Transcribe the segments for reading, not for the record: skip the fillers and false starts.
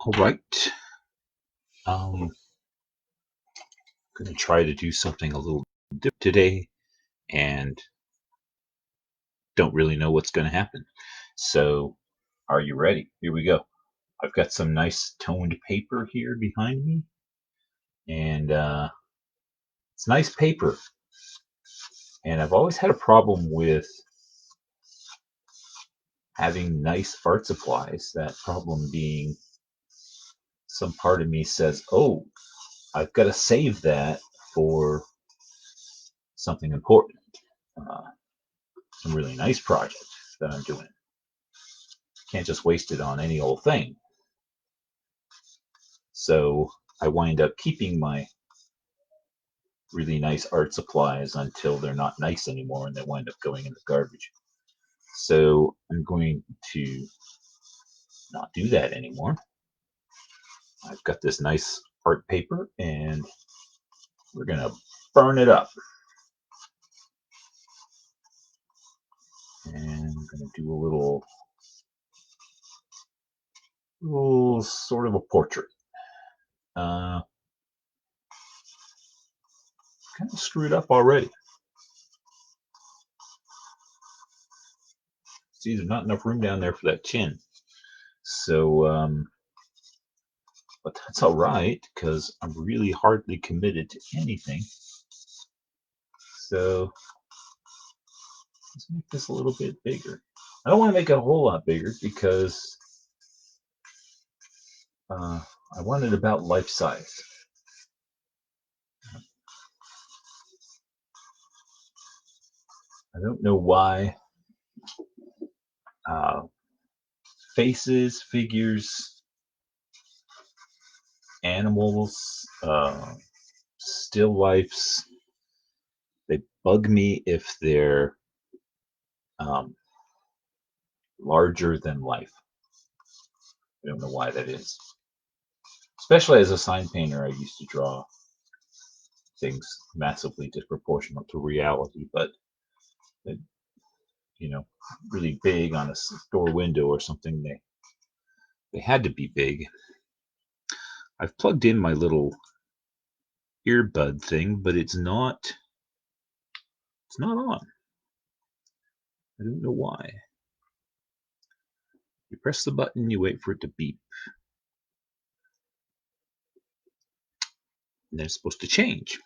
All right. I'm going to try to do something a little different today and don't really know what's going to happen. So, are you ready? Here we go. I've got some nice toned paper here behind me, and it's nice paper. And I've always had a problem with having nice art supplies. That problem being some part of me says, oh, I've got to save that for something important, uh, some really nice project that I'm doing. Can't just waste it on any old thing. So I wind up keeping my really nice art supplies until they're not nice anymore and they wind up going in the garbage. So I'm going to not do that anymore. I've got this nice art paper and we're going to burn it up. And I'm going to do a little sort of a portrait. Kind of screwed up already. See, there's not enough room down there for that chin. So, but that's all right because I'm really hardly committed to anything. So let's make this a little bit bigger. I don't want to make it a whole lot bigger because I want it about life size. I don't know why uh, faces, figures, animals, still lifes, they bug me if they're um, larger than life. I don't know why that is. Especially as a sign painter, I used to draw things massively disproportional to reality, but you know, really big on a store window or something, they had to be big. I've plugged in my little earbud thing, but it's not on. I don't know why. You press the button, you wait for it to beep. And then it's supposed to change.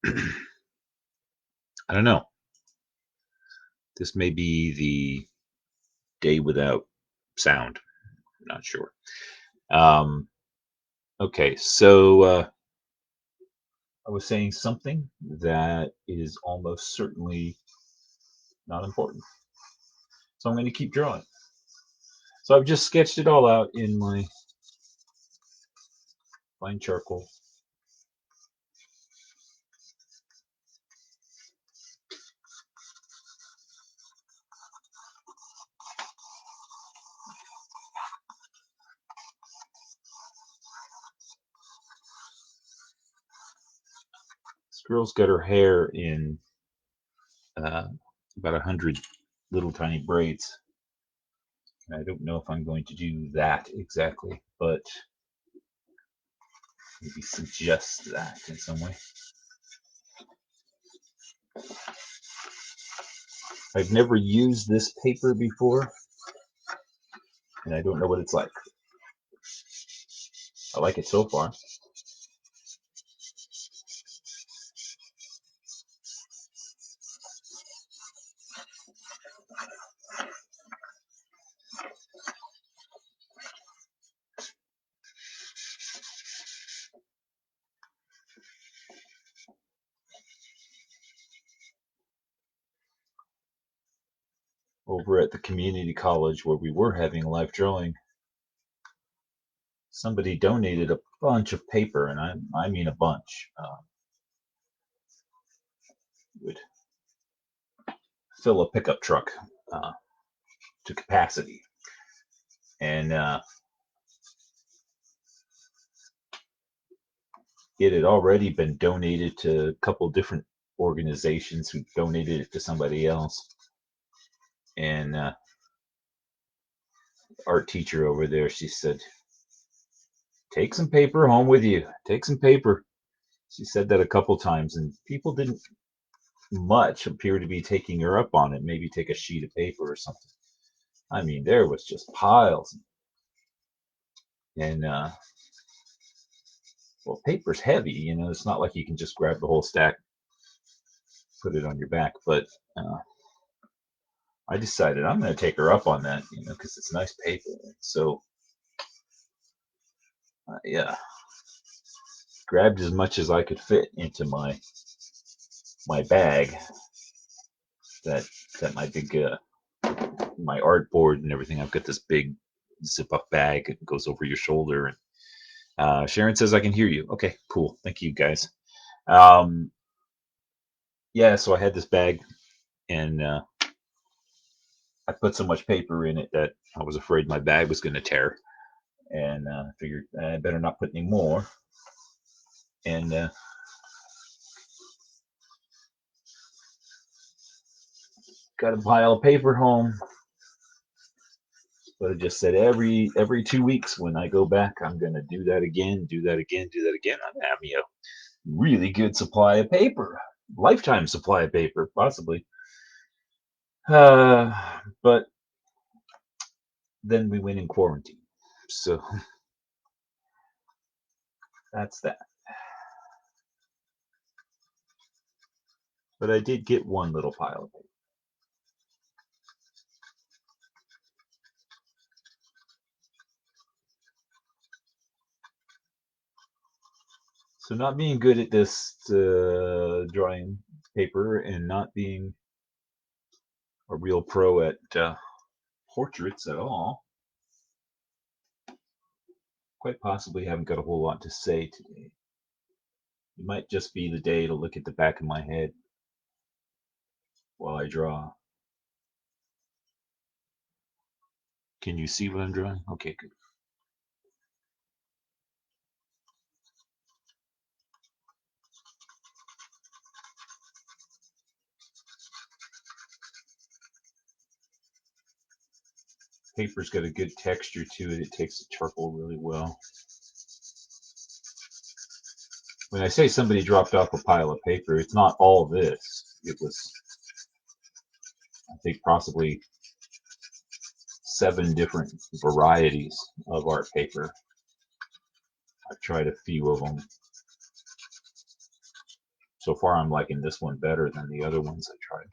I don't know. This may be the day without sound. I'm not sure. Um, okay, so I was saying something that is almost certainly not important. So I'm going to keep drawing. So I've just sketched it all out in my fine charcoal. This girl's got her hair in uh, about 100 little tiny braids. I don't know if I'm going to do that exactly, but maybe suggest that in some way. I've never used this paper before, and I don't know what it's like. I like it so far. Over at the community college where we were having live drawing, somebody donated a bunch of paper, and I mean a bunch. Would fill a pickup truck uh, to capacity, and it had already been donated to a couple different organizations who donated it to somebody else, and art teacher over there, she said, take some paper home with you. Take some paper. She said that a couple times, and people didn't much appear to be taking her up on it. Maybe take a sheet of paper or something. I mean, there was just piles. And, well, paper's heavy, you know, it's not like you can just grab the whole stack, put it on your back. But I decided I'm going to take her up on that, you know, because it's nice paper. So, yeah, grabbed as much as I could fit into my bag. That my big my art board and everything. I've got this big zip up bag. It goes over your shoulder. And Sharon says I can hear you. Okay, cool. Thank you guys. Um, yeah, so I had this bag, and I put so much paper in it that I was afraid my bag was going to tear, and figured I better not put any more. And got a pile of paper home. But I just said every 2 weeks when I go back, I'm gonna do that again, do that again, do that again. I'm gonna have me a really good supply of paper, lifetime supply of paper, possibly. But then we went in quarantine, so that's that. But I did get one little pile of paper. So not being good at this drawing paper and not being a real pro at portraits at all, quite possibly haven't got a whole lot to say today. It might just be the day to look at the back of my head while I draw. Can you see what I'm drawing? Okay, good. Paper's got a good texture to it. It takes the charcoal really well. When I say somebody dropped off a pile of paper, it's not all this. It was, I think, possibly 7 different varieties of art paper. I've tried a few of them. So far, I'm liking this one better than the other ones I tried.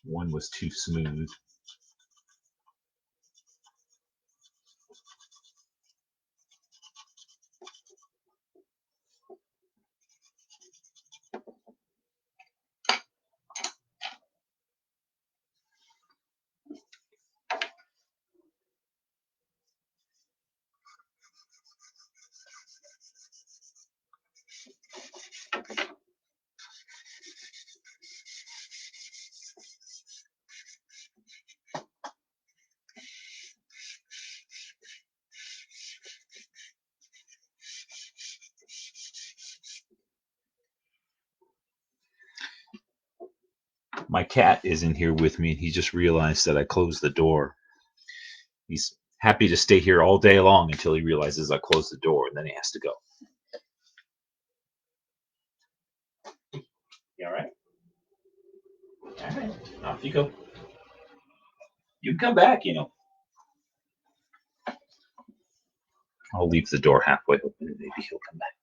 One was too smooth. My cat is in here with me, and he just realized that I closed the door. He's happy to stay here all day long until he realizes I closed the door, and then he has to go. You all right? All right. Off you go. You can come back, you know. I'll leave the door halfway open, and maybe he'll come back.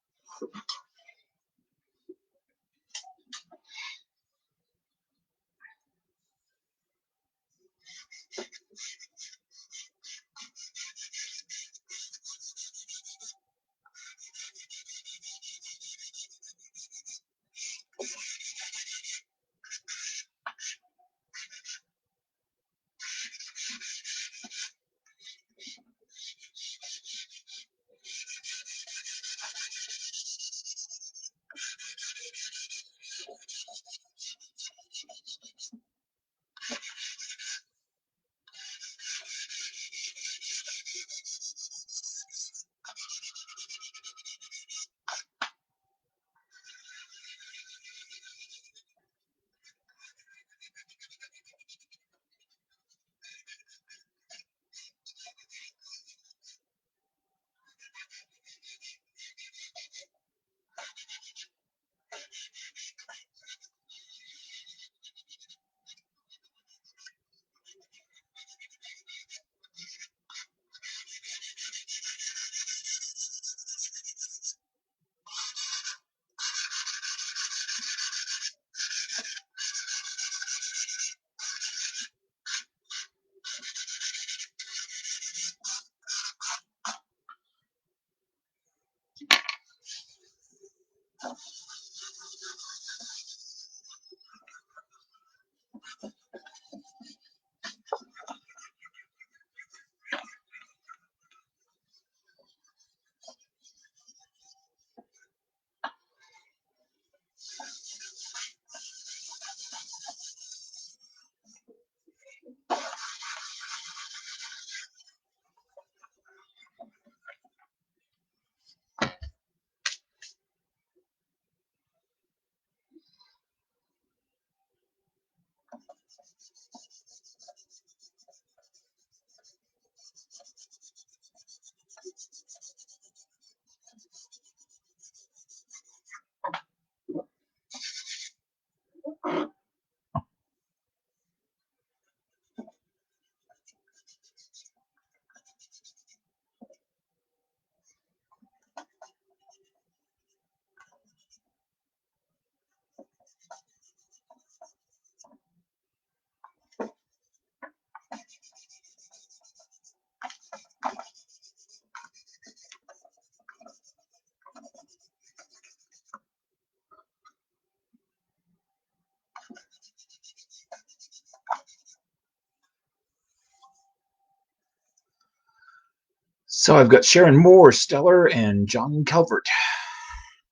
So I've got Sharon Moore, Stellar, and John Calvert.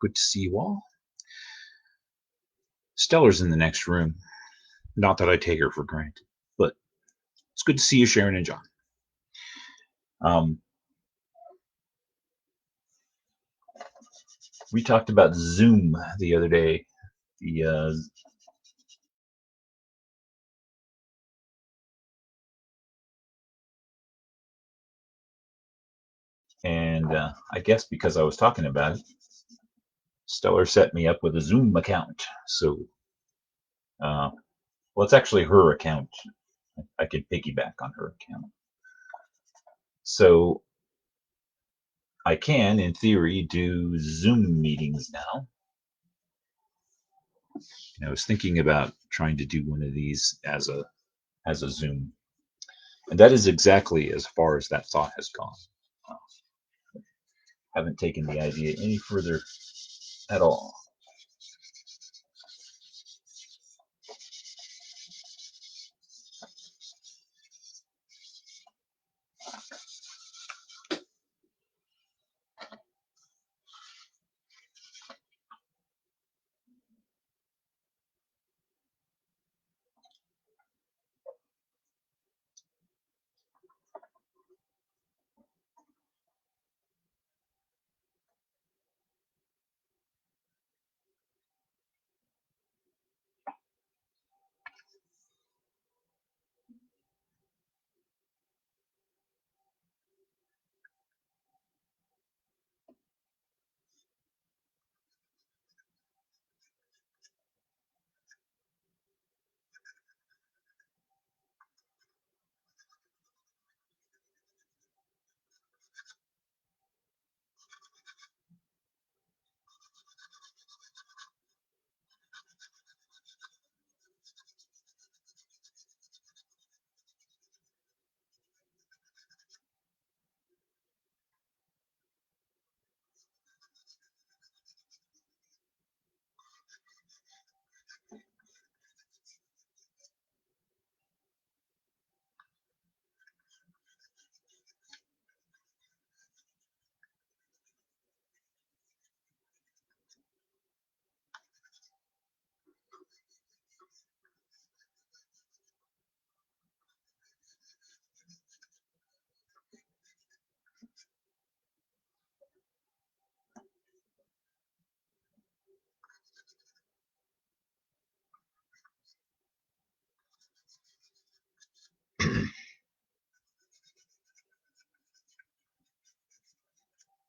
Good to see you all. Stellar's in the next room. Not that I take her for granted, but it's good to see you, Sharon and John. We talked about Zoom the other day. And I guess because I was talking about it, Stellar set me up with a Zoom account. So, well, it's actually her account. I could piggyback on her account. So I can, in theory, do Zoom meetings now. I was thinking about trying to do one of these as a Zoom, and that is exactly as far as that thought has gone. Haven't taken the idea any further at all.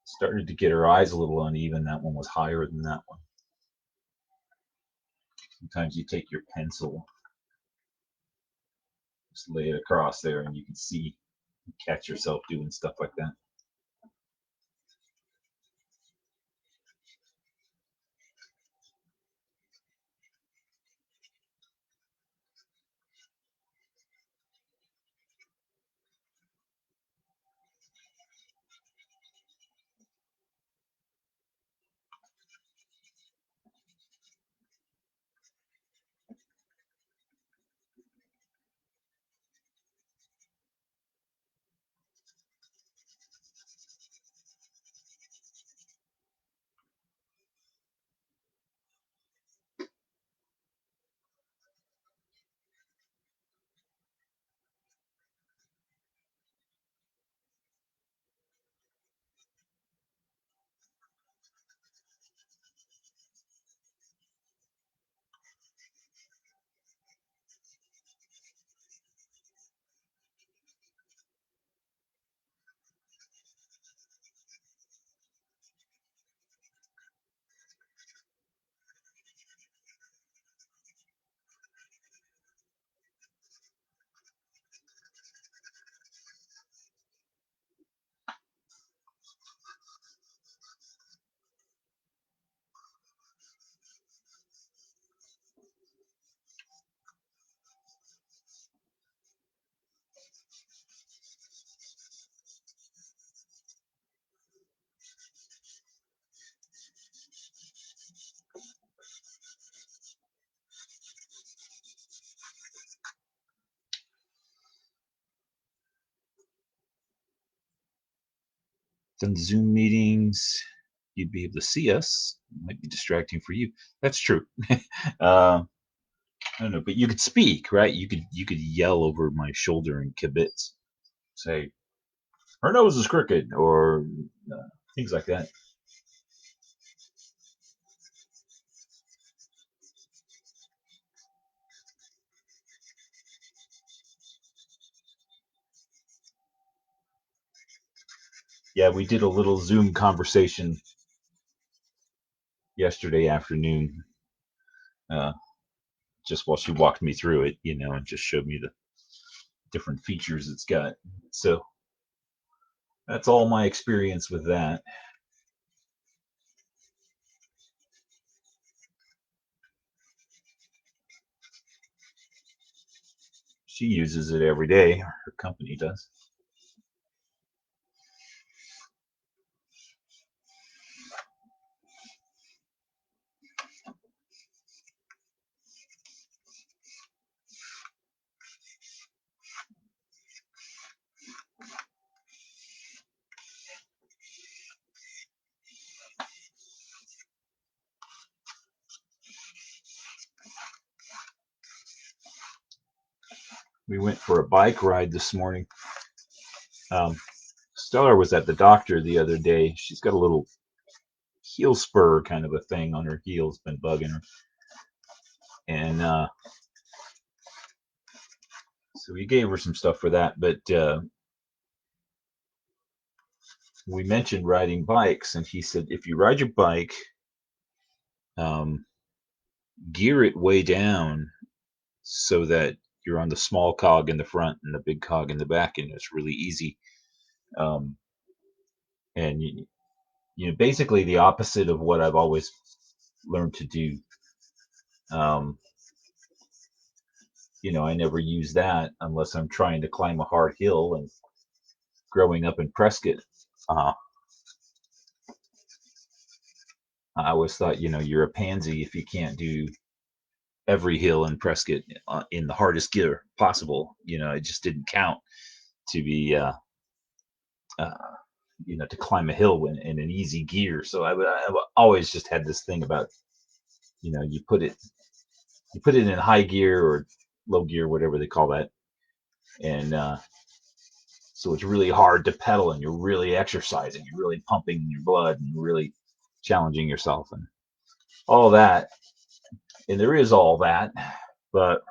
Started to get her eyes a little uneven. That one was higher than that one. Sometimes you take your pencil, just lay it across there, and you can see, catch yourself doing stuff like that. done Zoom meetings. You'd be able to see us. It might be distracting for you. That's true. uh, I don't know, but you could speak, right? You could yell over my shoulder and kibitz, say her nose is crooked, or things like that. Yeah, we did a little Zoom conversation yesterday afternoon, uh, just while she walked me through it, and just showed me the different features it's got. So that's all my experience with that. She uses it every day. Her company does. We went for a bike ride this morning. Um, Stellar was at the doctor the other day. She's got a little heel spur kind of a thing on her heel's been bugging her. And so we gave her some stuff for that. But we mentioned riding bikes, and he said if you ride your bike, um, gear it way down so that you're on the small cog in the front and the big cog in the back, and it's really easy. Um, and basically the opposite of what I've always learned to do. Um, I never use that unless I'm trying to climb a hard hill. And growing up in Prescott, uh, I always thought, you're a pansy if you can't do every hill in Prescott in the hardest gear possible. It just didn't count to be, uh, to climb a hill in an easy gear. So I've always just had this thing about, you put it in high gear or low gear, whatever they call that, and so it's really hard to pedal, and you're really exercising, you're really pumping your blood, and you're really challenging yourself, and all that. And there is all that, but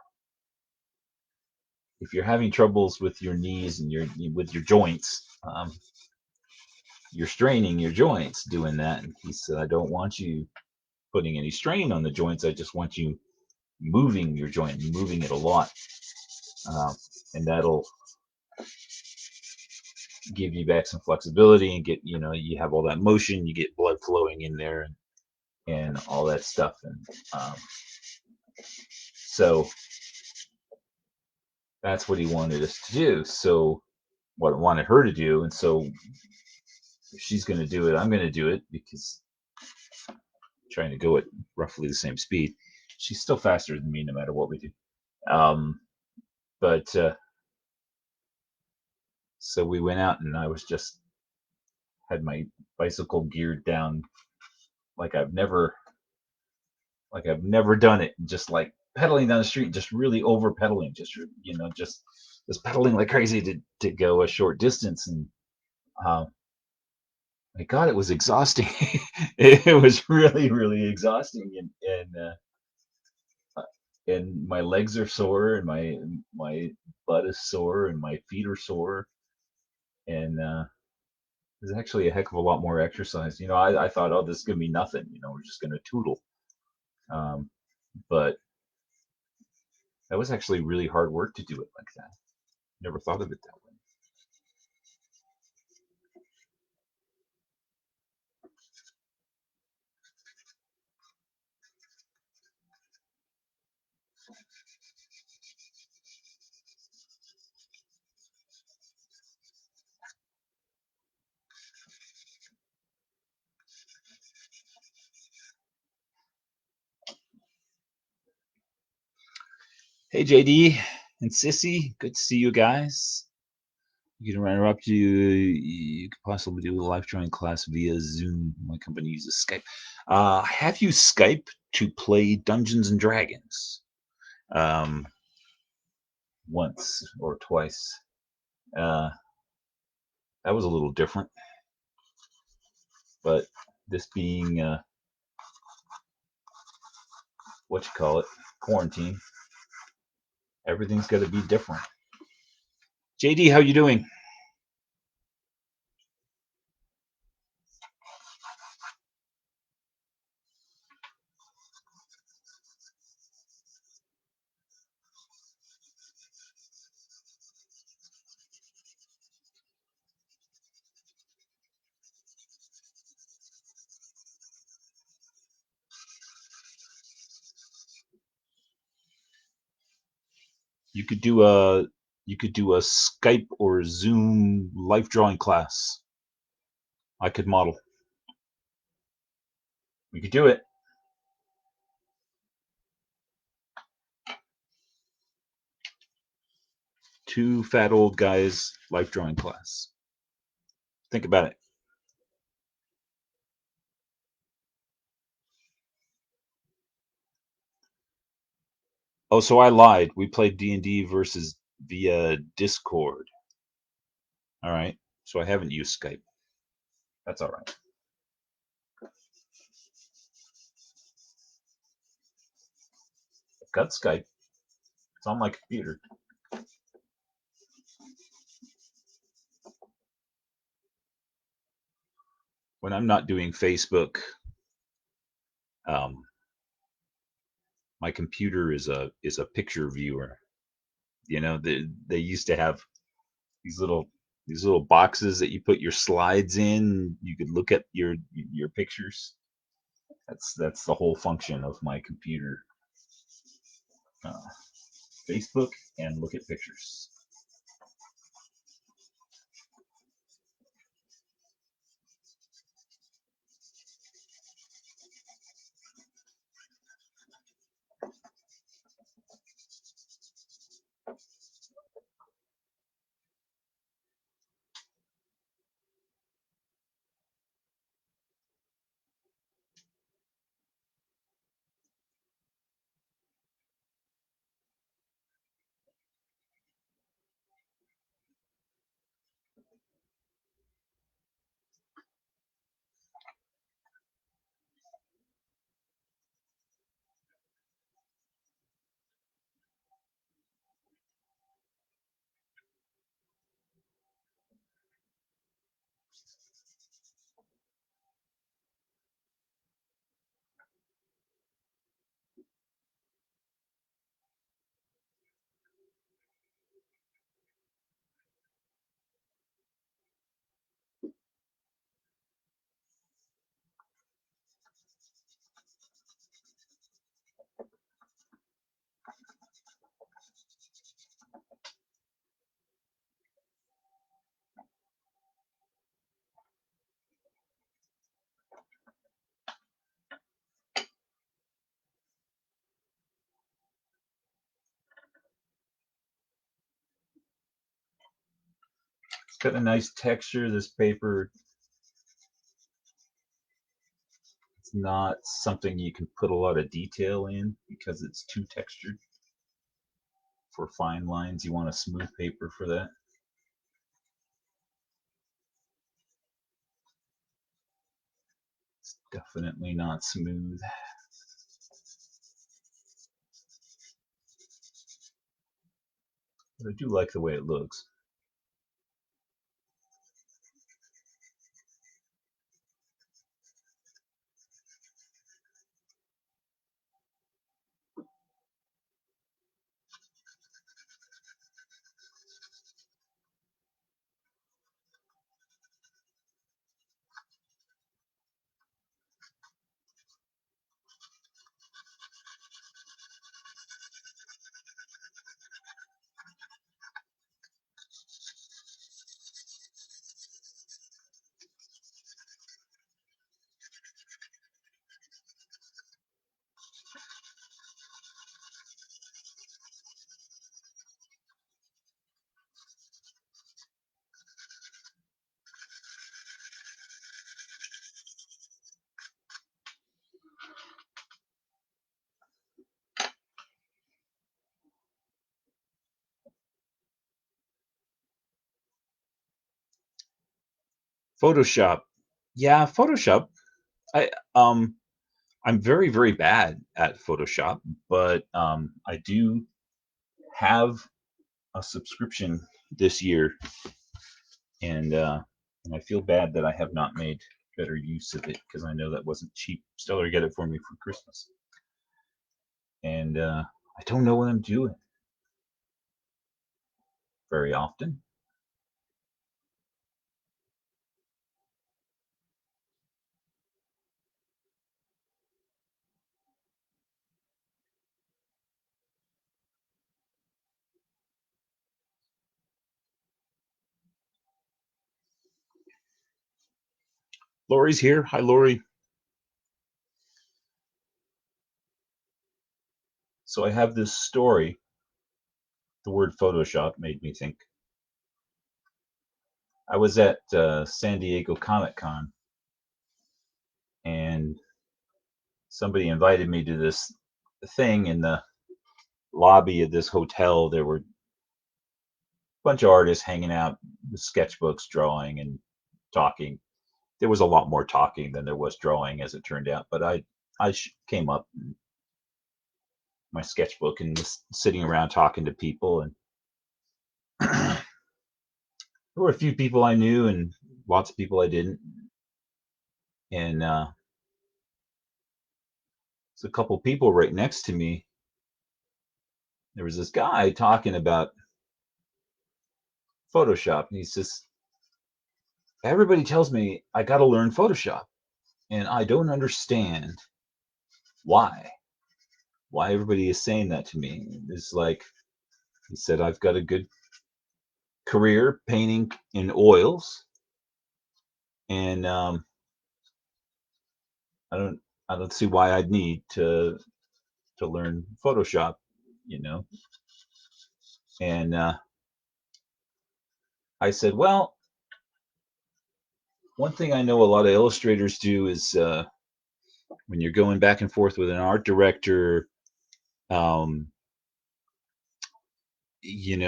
if you're having troubles with your knees and with your joints, you're straining your joints doing that. And he said, I don't want you putting any strain on the joints. I just want you moving your joint, moving it a lot, uh, and that'll give you back some flexibility and get you have all that motion, you get blood flowing in there, and all that stuff. And so that's what he wanted us to do. So what I wanted her to do, and so if she's going to do it, I'm going to do it because I'm trying to go at roughly the same speed. She's still faster than me no matter what we do. But so we went out, and I was just had my bicycle geared down like I've never done it. Just like pedaling down the street, just really over pedaling, just pedaling like crazy to go a short distance. And uh, my God, it was exhausting. It was really, really exhausting, and my legs are sore, and my butt is sore, and my feet are sore, and there's actually a heck of a lot more exercise. I thought, oh, this is gonna be nothing. We're just gonna tootle, um, but that was actually really hard work to do it like that. Never thought of it that way. Hey, JD and Sissy, good to see you guys. You can interrupt you. You could possibly do a live drawing class via Zoom. My company uses Skype. I have used Skype to play Dungeons and Dragons um, once or twice. Uh, that was a little different, but this being what you call it, quarantine, everything's got to be different. JD, how you doing? You could do a Skype or Zoom life drawing class. I could model. We could do it. Two fat old guys life drawing class. Think about it. Oh, so I lied. We played D&D versus via Discord. All right. So I haven't used Skype. That's all right. I've got Skype. It's on my computer. When I'm not doing Facebook, um, my computer is a picture viewer. You know, they used to have these little boxes that you put your slides in. You could look at your pictures. That's the whole function of my computer. Uh, Facebook and look at pictures. It's got a nice texture. This paper, it's not something you can put a lot of detail in because it's too textured. For fine lines, you want a smooth paper for that. It's definitely not smooth. But I do like the way it looks. Photoshop. Yeah, Photoshop. I I'm very very bad at Photoshop, but I do have a subscription this year, and I feel bad that I have not made better use of it because I know that wasn't cheap. Stellar get it for me for Christmas, and I don't know what I'm doing very often. Lori's here. Hi, Lori. So I have this story. The word Photoshop made me think. I was at San Diego Comic Con, and somebody invited me to this thing in the lobby of this hotel. There were a bunch of artists hanging out with sketchbooks, drawing, and talking. There was a lot more talking than there was drawing, as it turned out. But I came up my sketchbook and was sitting around talking to people, and there were a few people I knew and lots of people I didn't. And there's a couple people right next to me. There was this guy talking about Photoshop, and he says, "Everybody tells me I got to learn Photoshop, and I don't understand why. Why everybody is saying that to me. It's like," he said, "I've got a good career painting in oils, and I don't I don't see why I'd need to learn Photoshop, you know." And I said, "Well, one thing I know a lot of illustrators do is when you're going back and forth with an art director, um,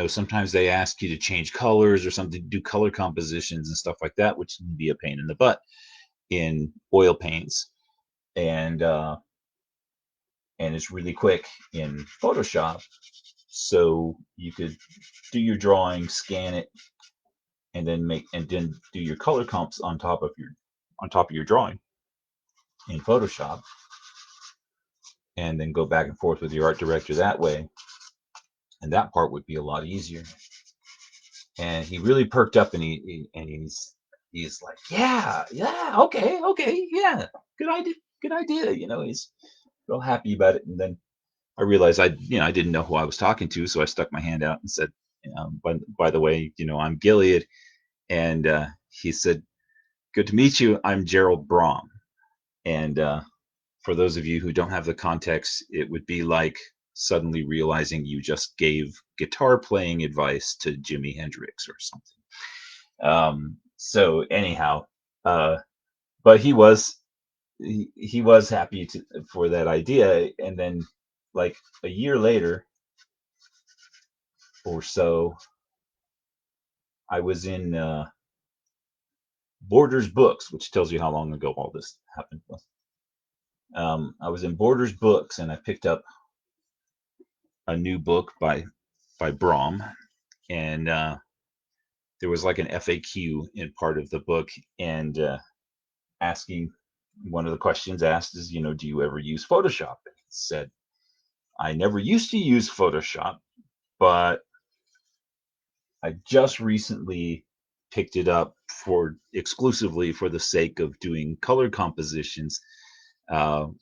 sometimes they ask you to change colors or something, do color compositions and stuff like that, which can be a pain in the butt in oil paints, and it's really quick in Photoshop. So you could do your drawing, scan it, and then do your color comps on top of your drawing in Photoshop, and then go back and forth with your art director that way, and that part would be a lot easier." And he really perked up, and he's like, "Yeah, yeah, okay, okay, yeah, good idea, good idea." He's real happy about it. And then I realized I didn't know who I was talking to, so I stuck my hand out and said, by the way, I'm Gilead." And he said, "Good to meet you. I'm Gerald Brom." And for those of you who don't have the context, it would be like suddenly realizing you just gave guitar playing advice to Jimi Hendrix or something. So anyhow, uh, but he was happy for that idea. And then, like a year later or so, I was in Borders Books, which tells you how long ago all this happened. I was in Borders Books, and I picked up a new book by Brom, and there was like an FAQ in part of the book, and asking one of the questions asked is, do you ever use Photoshop? And it said, "I never used to use Photoshop, but I just recently picked it up for exclusively for the sake of doing color compositions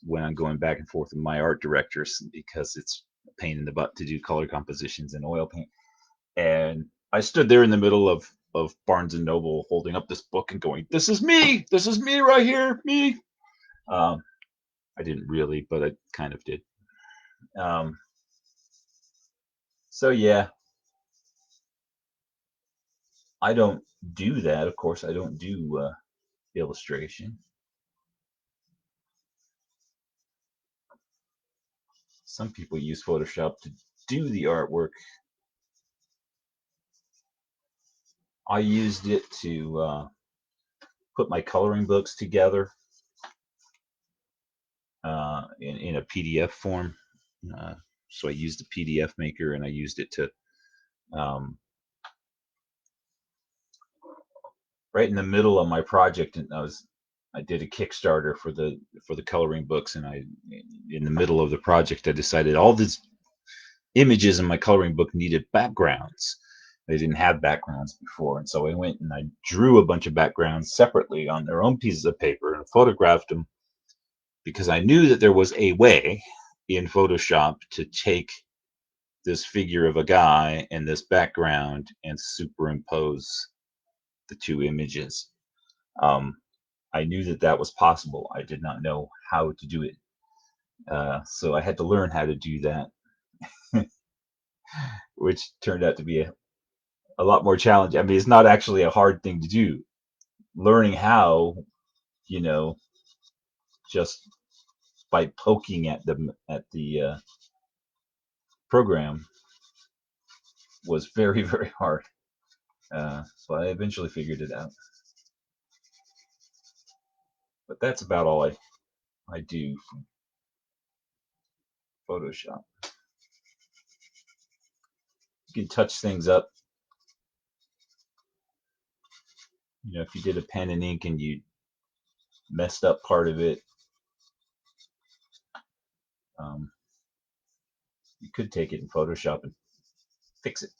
when I'm going back and forth with my art directors, because it's a pain in the butt to do color compositions in oil paint." And I stood there in the middle of Barnes and Noble holding up this book and going, this is me right here, me." Um, I didn't really, but I kind of did. Um, so yeah, I don't do that. Of course, I don't do illustration. Some people use Photoshop to do the artwork. I used it to put my coloring books together in a PDF form. Uh, so I used the PDF maker, and I used it to um, right in the middle of my project, and I did a Kickstarter for the coloring books, and in the middle of the project I decided all these images in my coloring book needed backgrounds. They didn't have backgrounds before, and so I went and I drew a bunch of backgrounds separately on their own pieces of paper and photographed them, because I knew that there was a way in Photoshop to take this figure of a guy and this background and superimpose the two images. Um, I knew that that was possible. I did not know how to do it. So I had to learn how to do that, which turned out to be a lot more challenging. I mean, it's not actually a hard thing to do. Learning how, you know, just by poking at the program was very, very hard. But I eventually figured it out. But that's about all I do from Photoshop. You can touch things up. You know, if you did a pen and ink and you messed up part of it, um, you could take it in Photoshop and fix it.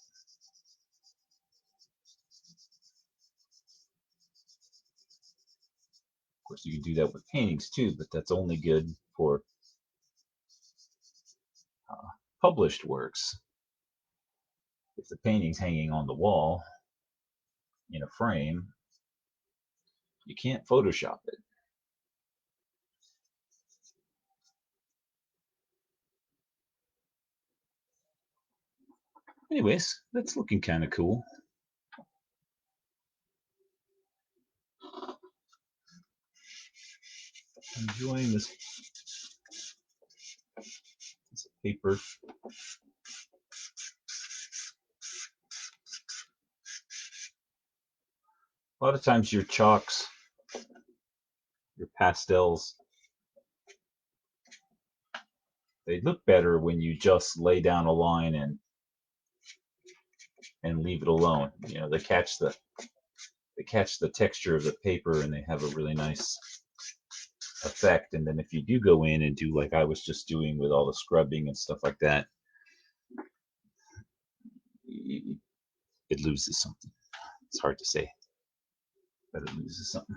Of course, you can do that with paintings too, but that's only good for published works. If the painting's hanging on the wall in a frame, you can't Photoshop it. Anyways, that's looking kind of cool. Enjoying this paper. A lot of times your chalks, your pastels, they look better when you just lay down a line and leave it alone. You know, they catch the texture of the paper, and they have a really nice effect. And then if you do go in and do like I was just doing with all the scrubbing and stuff like that, it loses something. It's hard to say, but it loses something.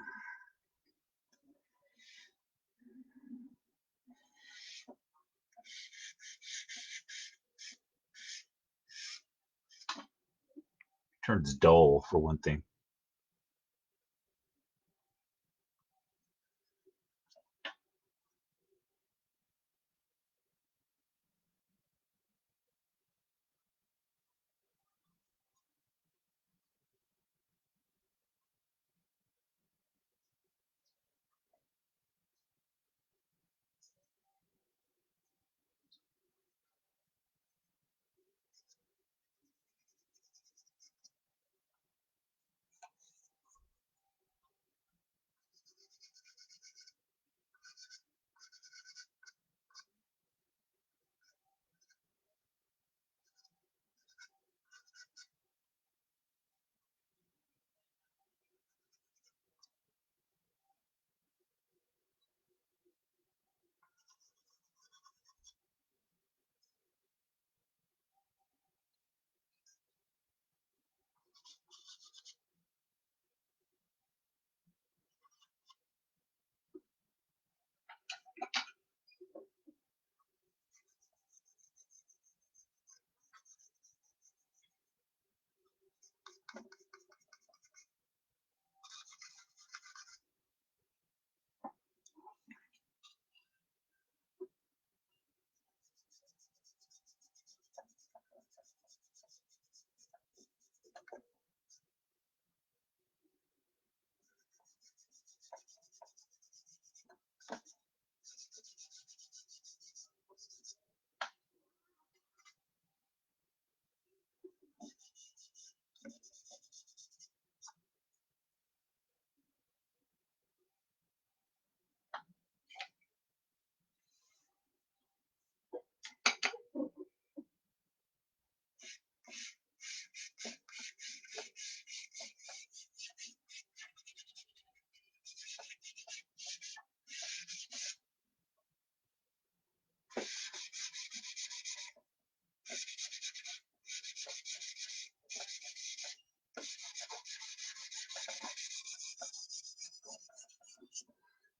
Turns dull for one thing.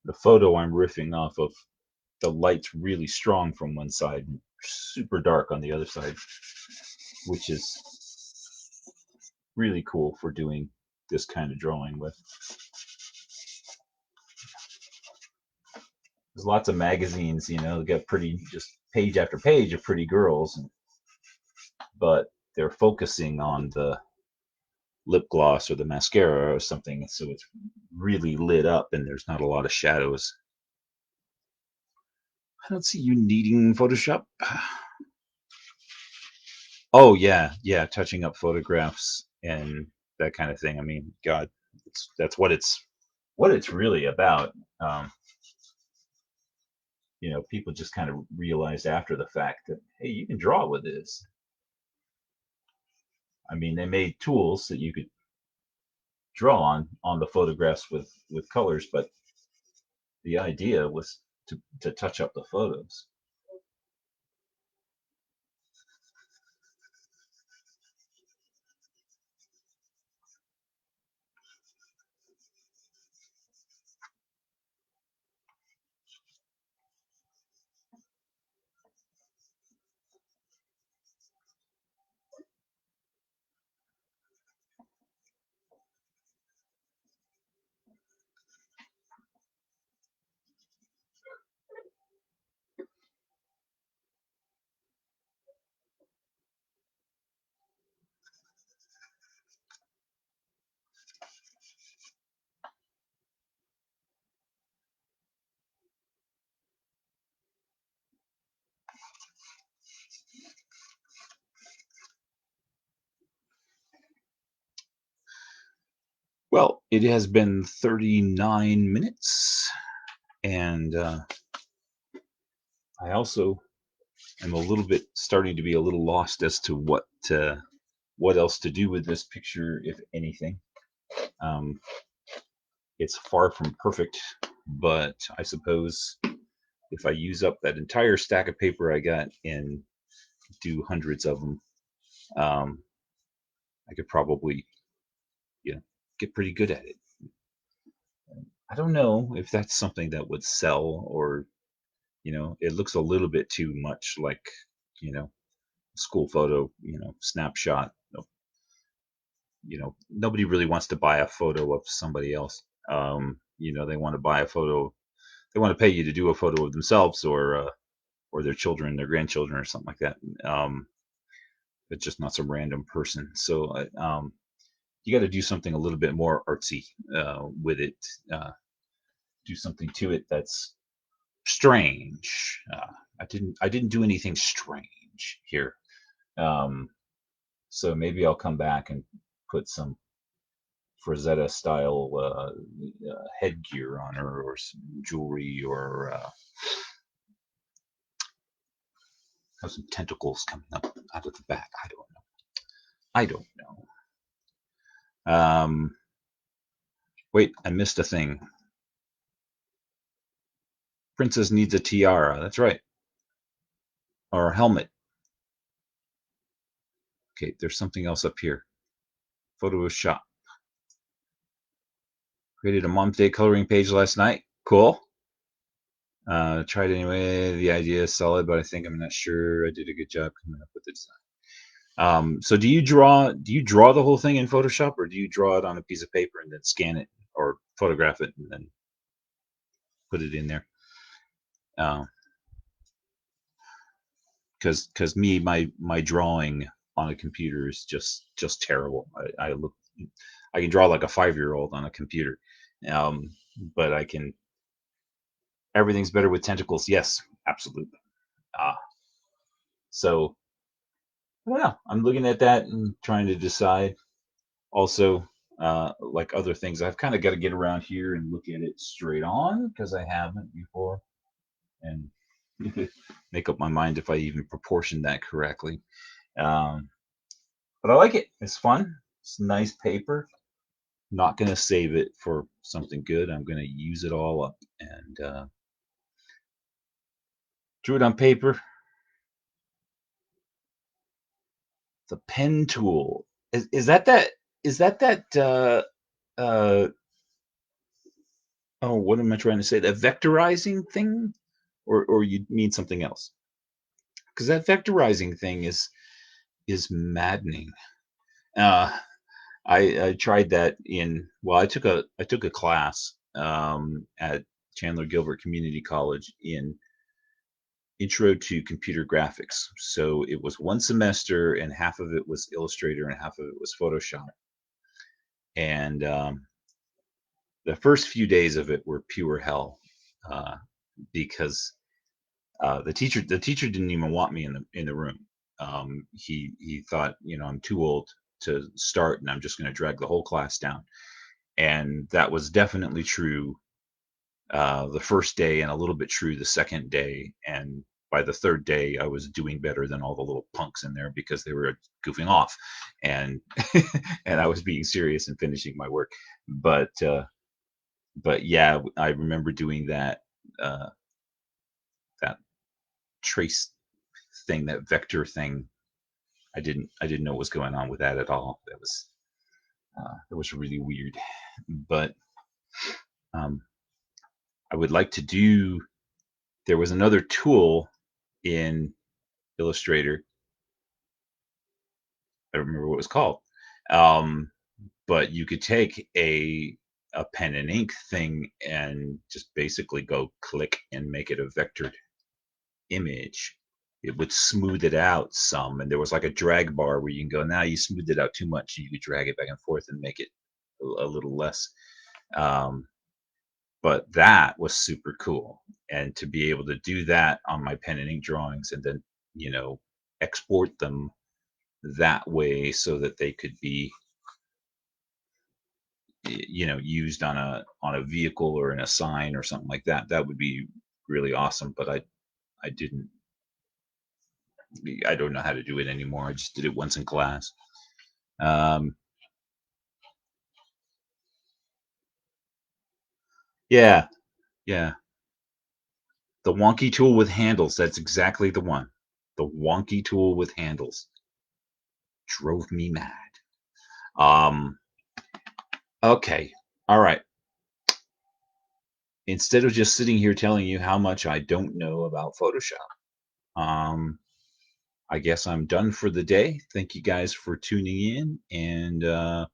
The photo I'm riffing off of, the light's really strong from one side and super dark on the other side, which is really cool for doing this kind of drawing with. There's lots of magazines, they got pretty, just page after page of pretty girls, but they're focusing on the lip gloss or the mascara or something, so it's really lit up and there's not a lot of shadows. I don't see you needing Photoshop. Oh yeah, touching up photographs and that kind of thing. I mean, God, that's what it's really about. Um, people just kind of realized after the fact that, hey, you can draw with this. I mean, they made tools that you could draw on the photographs with colors, but the idea was to touch up the photos. Well, it has been 39 minutes, and I also am a little bit starting to be a little lost as to what else to do with this picture, if anything. Um, it's far from perfect, but I suppose if I use up that entire stack of paper I got and do hundreds of them, um, I could probably, get pretty good at it. I don't know if that's something that would sell, or it looks a little bit too much like, you know, school photo, snapshot. Nobody really wants to buy a photo of somebody else. They want to buy a photo. They want to pay you to do a photo of themselves, or their children, their grandchildren, or something like that. But just not some random person. So you got to do something a little bit more artsy with it. Do something to it that's strange. I didn't do anything strange here. Um, so maybe I'll come back and put some Frazetta style headgear on her, or some jewelry, or have some tentacles coming up out of the back. I don't know. I don't know. Wait, I missed a thing. Princess needs a tiara. That's right. Or a helmet. Okay, there's something else up here. Photo shop. Created a Mom's Day coloring page last night. Cool. Tried anyway. The idea is solid, but I'm not sure I did a good job coming up with the design. So do you draw the whole thing in Photoshop, or do you draw it on a piece of paper and then scan it or photograph it and then put it in there? Because me, my drawing on a computer is just terrible. I can draw like a 5-year-old on a computer, um, but everything's better with tentacles. Yes, absolutely. Uh, so I don't know. I'm looking at that and trying to decide. Also, like other things, I've kind of got to get around here and look at it straight on, because I haven't before, and make up my mind if I even proportioned that correctly. Um, but I like it. It's fun. It's nice paper. Not going to save it for something good. I'm going to use it all up, and drew it on paper. The pen tool. Is that uh, Oh, what am I trying to say? The vectorizing thing, or you mean something else? Because that vectorizing thing is maddening. Uh, I tried that in well, I took a class at Chandler Gilbert Community College in Intro to Computer Graphics. So it was one semester, and half of it was Illustrator, and half of it was Photoshop. And the first few days of it were pure hell uh, because the teacher didn't even want me in the room. He thought, I'm too old to start, and I'm just going to drag the whole class down. And that was definitely true the first day, and a little bit true the second day. And by the third day, I was doing better than all the little punks in there because they were goofing off, and and I was being serious and finishing my work. But yeah, I remember doing uh, that trace thing, that vector thing. I didn't know what was going on with that at all. That was really weird. But um, I would like to do. There was another tool in Illustrator. I don't remember what it was called. Um, but you could take a pen and ink thing and just basically go click and make it a vectored image. It would smooth it out some, and there was like a drag bar where you can go. Now you smoothed it out too much, you could drag it back and forth and make it a little less. Um, but that was super cool, and to be able to do that on my pen and ink drawings, and then export them that way so that they could be used on a vehicle or in a sign or something like that, that would be really awesome. But I didn't I don't know how to do it anymore. I just did it once in class. um yeah, yeah, the wonky tool with handles, that's exactly the one. The wonky tool with handles drove me mad. um okay, all right, instead of just sitting here telling you how much I don't know about Photoshop, um I guess I'm done for the day. Thank you guys for tuning in, and I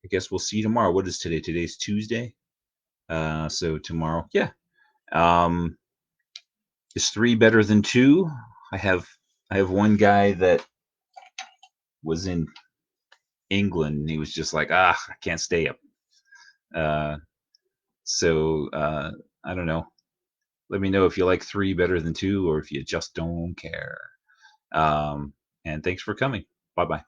guess we'll see you tomorrow. What is today? Today's Tuesday. So tomorrow, yeah. Um, is three better than two? I have I have one guy that was in England, and he was just like, I can't stay up. Uh, so I don't know. Let me know if you like three better than two, or if you just don't care. Um, and thanks for coming. Bye bye.